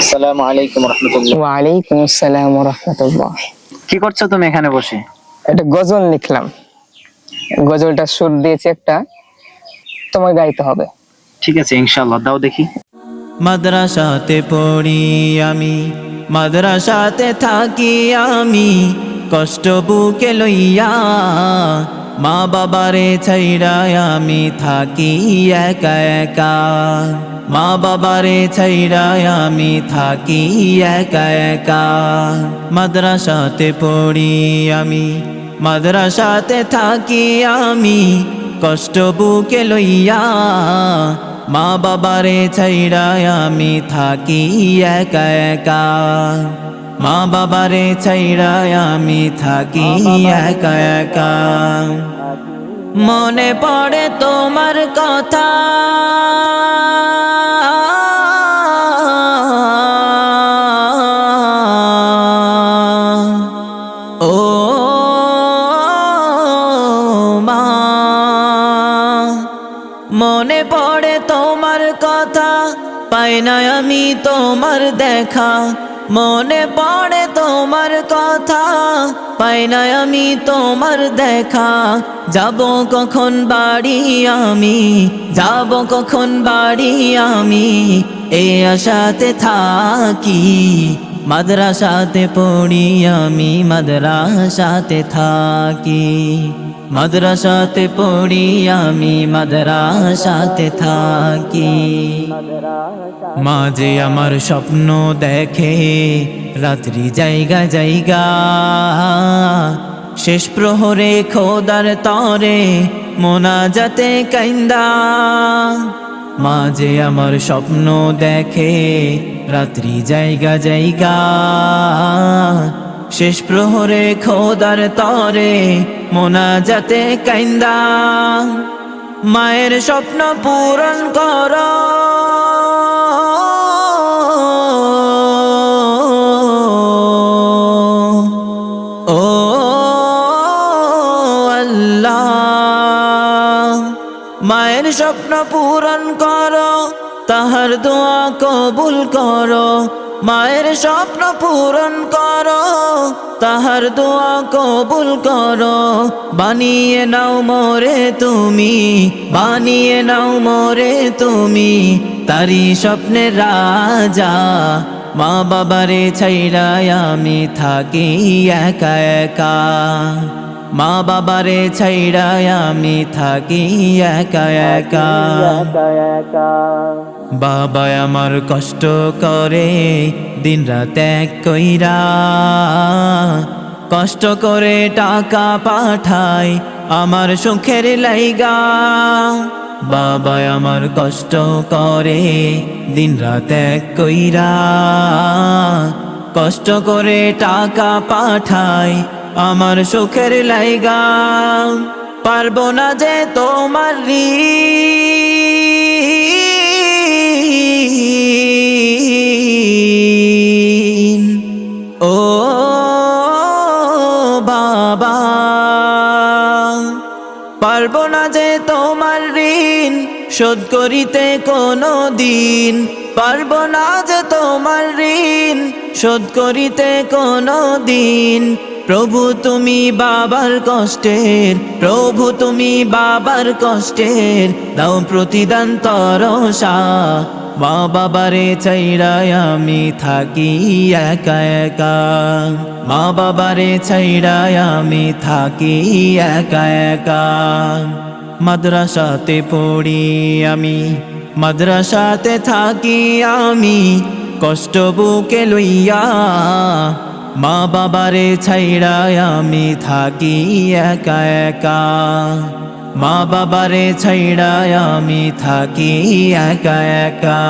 আসসালামু আলাইকুম রহমতুল্লাহ। ওয়ালাইকুম আসসালাম রাহমাতুল্লাহ। কি করছো তুমি এখানে বসে? একটা গজল লিখলাম, গজলটা সুর দিয়েছি একটা, তোমায় গাইতে হবে। ঠিক আছে, ইনশাআল্লাহ দাও দেখি। মাদ্রাসাতে পড়ি আমি, মাদ্রাসাতে থাকি আমি, কষ্ট বুকে লইয়া, মা বাবারে ছাইড়া আমি থাকি একা একা। মা বাবারে ছাইড়া আমি থাকি একা একা। মাদ্রাসাতে পড়ি আমি, মাদ্রাসাতে থাকি আমি, কষ্ট বুকে লইয়া, মা বাবারে ছাইড়া আমি থাকি একা একা। মা বাবারে ছাইড়া আমি থাকি একা একা। মনে পড়ে তোমার কথা, ও মা, মনে পড়ে তোমার কথা, পাই না আমি তোমার দেখা। মনে পড়ে তোমার কথা, পাই না আমি তোমার দেখা। যাব কখন বাড়ি আমি, যাব কখন বাড়ি আমি, এই আশাতে থাকি। মাদ্রাসাতে পড়ি আমি, মাদ্রাসাতে থাকি। মাদ্রাসাতে পড়ি আমি, মাদ্রাসাতে থাকি। মাঝে আমার স্বপ্ন দেখে রাত্রি জায়গা জায়গা, শেষ প্রহরে খোদার তরে মোনাজাতে কাইন্দা। মাঝে আমার স্বপ্ন দেখে রাত্রি জায়গা জায়গা, শেষ প্রহরে খোদার তরে মোনাজাতে কাইন্দা। মায়ের স্বপ্ন পূরণ কর, ও আল্লাহ। মায়ের স্বপ্ন পূরণ করো, তাহার দোয়া কবুল করো। মায়ের স্বপ্ন পূরণ করো, তাহার দোয়া কবুল করো। বানিয়ে নাও মোরে তুমি, বানিয়ে নাও মোরে তুমি, তারি স্বপ্নের রাজা। মা বাবারে ছাইড়া আমি থাকি একা একা। মা বাবারে ছাইড়া আমি থাকি একা একা। বাবা আমার কষ্ট করে দিন রাত এক কইরা, কষ্ট করে টাকা পাঠায় আমার সুখের লাইগা। বাবা আমার কষ্ট করে দিন রাত এক কইরা, কষ্ট করে টাকা পাঠায় আমার সুখের লাইগা। পারবো না যে তোমার ঋণ, ও বাবা। পারবো না যে তোমার ঋণ শোধ করিতে কোনো দিন। পারবো না যে তোমার ঋণ শোধ করিতে কোনো দিন। প্রভু তুমি বাবার কষ্টের, প্রভু তুমি বাবার কষ্টের দাও প্রতিদান তরসা। মা বাবারে ছাইড়া আমি থাকি একা একা। মা বাবারে ছাইড়া আমি থাকি একা একা। মাদ্রাসাতে পড়ি আমি, মাদ্রাসাতে থাকি আমি, কষ্ট বুকে লইয়া। মা বাবারে ছাইড়া আমি থাকি একা একা। মা বাবারে ছাইড়া আমি থাকি একা একা।